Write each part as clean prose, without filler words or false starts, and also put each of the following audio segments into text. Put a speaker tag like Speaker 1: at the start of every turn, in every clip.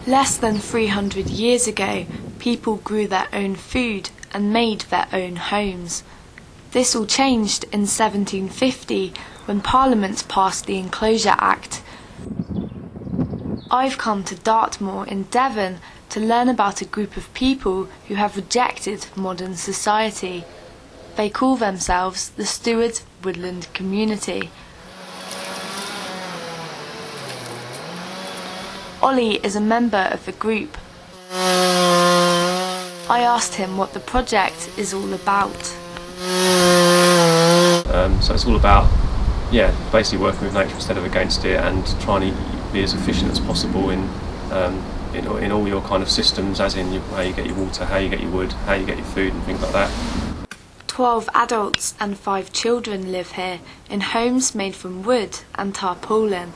Speaker 1: Less than 300 years ago, people grew their own food and made their own homes. This all changed in 1750 when Parliament passed the Enclosure Act. I've come to Dartmoor in Devon to learn about a group of people who have rejected modern society. They call themselves the Stewart Woodland Community. Ollie is a member of the group. I asked him what the project is all about.
Speaker 2: So it's all about, basically working with nature instead of against it, and trying to be as efficient as possible in all your kind of systems, as in how you get your water, how you get your wood, how you get your food and things like that.
Speaker 1: 12 adults and 5 children live here in homes made from wood and tarpaulin.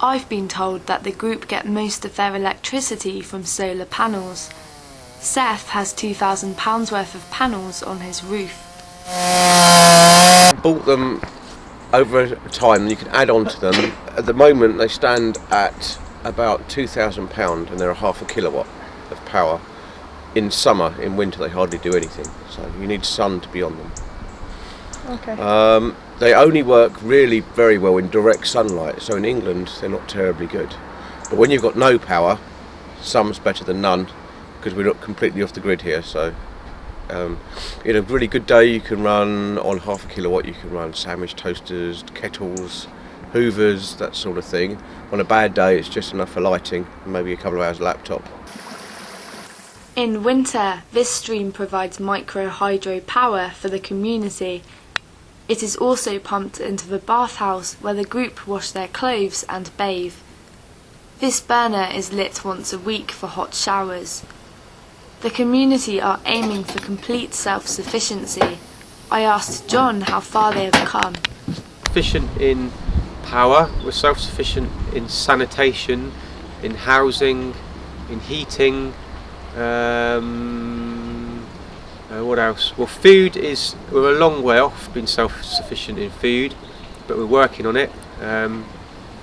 Speaker 1: I've been told that the group get most of their electricity from solar panels. Seth has £2,000 worth of panels on his roof.
Speaker 3: Bought them over time and you can add on to them. At the moment they stand at about £2,000 and they're a half a kilowatt of power. In summer, in winter they hardly do anything, so you need sun to be on them.
Speaker 1: Okay.
Speaker 3: They only work really very well in direct sunlight, so in England they're not terribly good. But when you've got no power, some's better than none, because we're not completely off the grid here. So in a really good day you can run on half a kilowatt, you can run sandwich toasters, kettles, hoovers, that sort of thing. On a bad day it's just enough for lighting, maybe a couple of hours laptop.
Speaker 1: In winter, this stream provides micro hydro power for the community. It is also pumped into the bathhouse where the group wash their clothes and bathe. This burner is lit once a week for hot showers. The community are aiming for complete self-sufficiency. I asked John how far they have come.
Speaker 4: Sufficient in power, we're self-sufficient in sanitation, in housing, in heating. What else? Well, food is, we're a long way off being self-sufficient in food, but we're working on it, and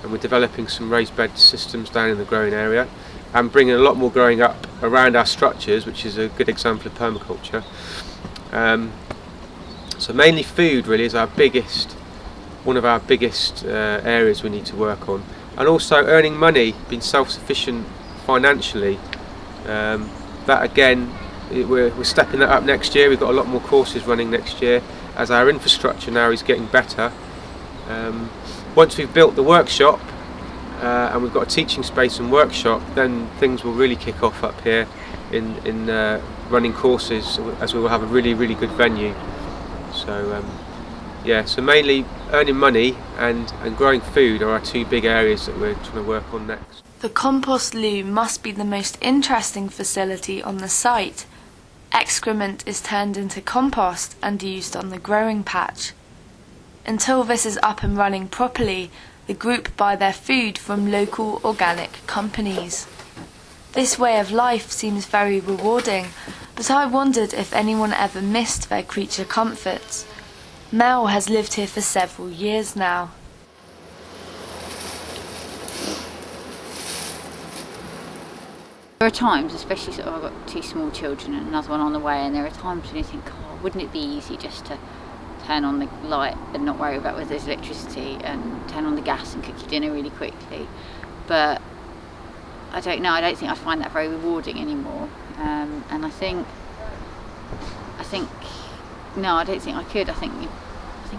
Speaker 4: we're developing some raised bed systems down in the growing area and bringing a lot more growing up around our structures, which is a good example of permaculture. So mainly food really is one of our biggest areas we need to work on, and also earning money, being self-sufficient financially. That again, we're stepping that up next year. We've got a lot more courses running next year as our infrastructure now is getting better. Once we've built the workshop and we've got a teaching space and workshop, then things will really kick off up here in running courses, as we will have a really good venue. So so mainly earning money and growing food are our two big areas that we're trying to work on next.
Speaker 1: The compost loo must be the most interesting facility on the site. Excrement is turned into compost and used on the growing patch. Until this is up and running properly, the group buy their food from local organic companies. This way of life seems very rewarding, but I wondered if anyone ever missed their creature comforts. Mel has lived here for several years now.
Speaker 5: There are times, especially I've got 2 small children and another one on the way, and there are times when you think, oh, wouldn't it be easy just to turn on the light and not worry about whether there's electricity, and turn on the gas and cook your dinner really quickly. But I don't know, I don't think I find that very rewarding anymore. And I don't think I could. I think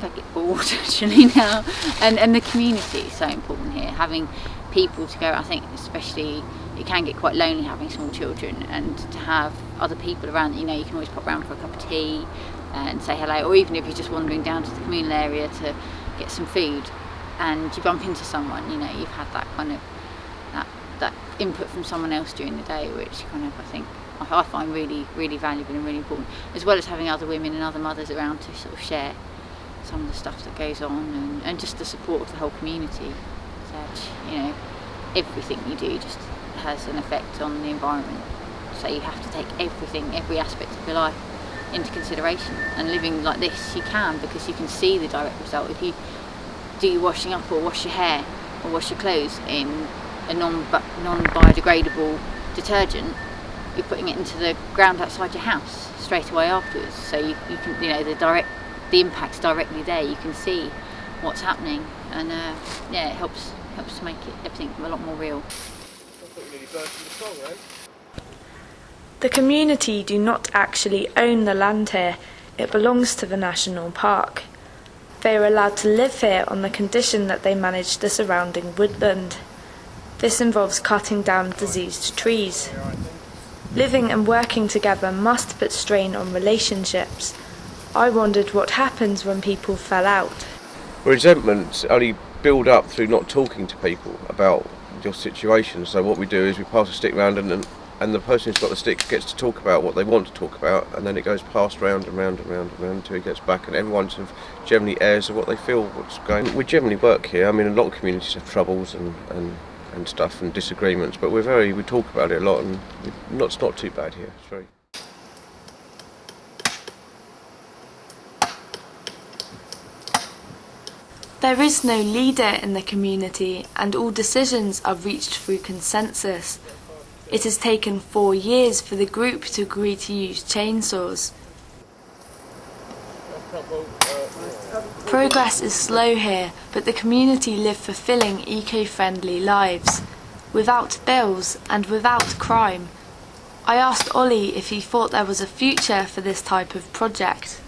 Speaker 5: I'd get bored actually now. And the community is so important here. Having people to go, I think especially it can get quite lonely having small children, and to have other people around, you can always pop around for a cup of tea and say hello, or even if you're just wandering down to the communal area to get some food and you bump into someone, you've had that kind of that input from someone else during the day, which kind of I find really valuable and really important, as well as having other women and other mothers around to sort of share some of the stuff that goes on, and just the support of the whole community. So, everything you do just has an effect on the environment, so you have to take every aspect of your life into consideration. And living like this, you can, because you can see the direct result. If you do your washing up or wash your hair or wash your clothes in a non-biodegradable detergent, you're putting it into the ground outside your house straight away afterwards. So you can, the impact's directly there. You can see what's happening, and it helps to make everything a lot more real.
Speaker 1: The community do not actually own the land here, it belongs to the national park. They are allowed to live here on the condition that they manage the surrounding woodland. This involves cutting down diseased trees. Living and working together must put strain on relationships. I wondered what happens when people fell out.
Speaker 3: Resentments only build up through not talking to people about your situation. So what we do is we pass a stick round, and the person who's got the stick gets to talk about what they want to talk about, and then it goes passed round and round and round and round until it gets back, and everyone sort of generally airs of what they feel, what's going on. We generally work here. I mean, a lot of communities have troubles and stuff and disagreements, but we talk about it a lot, and it's not too bad here. It's very...
Speaker 1: There is no leader in the community, and all decisions are reached through consensus. It has taken 4 years for the group to agree to use chainsaws. Progress is slow here, but the community live fulfilling eco-friendly lives, without bills and without crime. I asked Ollie if he thought there was a future for this type of project.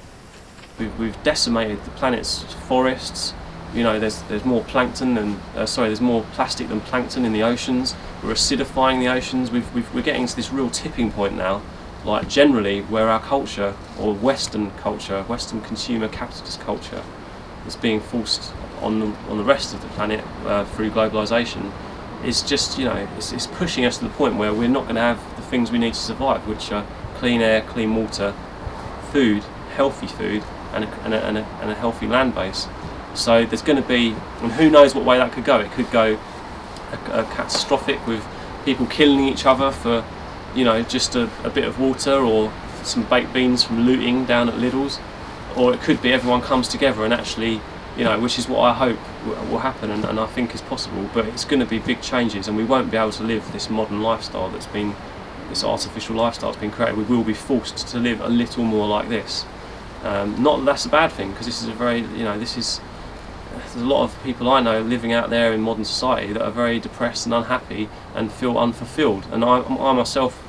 Speaker 2: We've decimated the planet's forests. There's more plankton than there's more plastic than plankton in the oceans. We're acidifying the oceans. We're getting to this real tipping point now, like generally where our culture, or Western culture, Western consumer capitalist culture, is being forced on the rest of the planet through globalisation. Is just it's pushing us to the point where we're not going to have the things we need to survive, which are clean air, clean water, food, healthy food, and a healthy land base. So there's going to be, and who knows what way that could go. It could go catastrophic with people killing each other for, just a bit of water or some baked beans from looting down at Lidl's, or it could be everyone comes together and actually, which is what I hope will happen and I think is possible. But it's going to be big changes, and we won't be able to live this modern lifestyle this artificial lifestyle that's been created. We will be forced to live a little more like this. Not that that's a bad thing, because this is there's a lot of people I know living out there in modern society that are very depressed and unhappy and feel unfulfilled. And I myself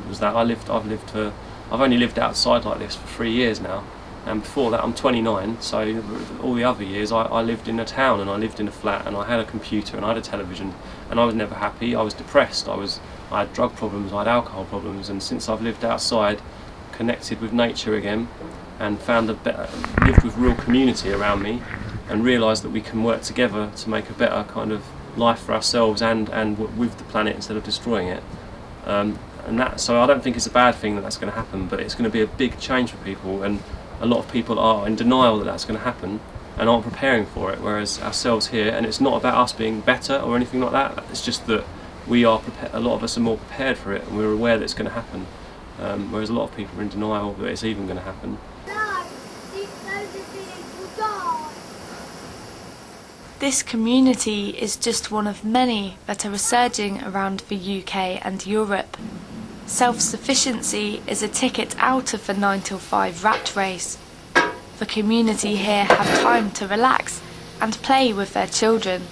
Speaker 2: was that. I've only lived outside like this for 3 years now, and before that I'm 29. So all the other years I lived in a town, and I lived in a flat, and I had a computer and I had a television, and I was never happy. I was depressed. I had drug problems. I had alcohol problems. And since I've lived outside, connected with nature again, and lived with real community around me, and realised that we can work together to make a better kind of life for ourselves and with the planet instead of destroying it. So I don't think it's a bad thing that that's going to happen, but it's going to be a big change for people, and a lot of people are in denial that that's going to happen and aren't preparing for it, whereas ourselves here, and it's not about us being better or anything like that, it's just that we are a lot of us are more prepared for it, and we're aware that it's going to happen, whereas a lot of people are in denial that it's even going to happen.
Speaker 1: This community is just one of many that are resurging around the UK and Europe. Self-sufficiency is a ticket out of the 9 till 5 rat race. The community here have time to relax and play with their children.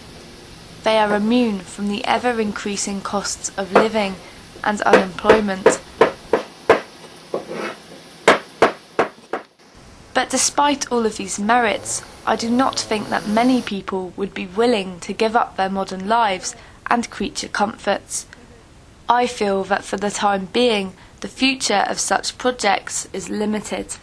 Speaker 1: They are immune from the ever-increasing costs of living and unemployment. But despite all of these merits, I do not think that many people would be willing to give up their modern lives and creature comforts. I feel that for the time being, the future of such projects is limited.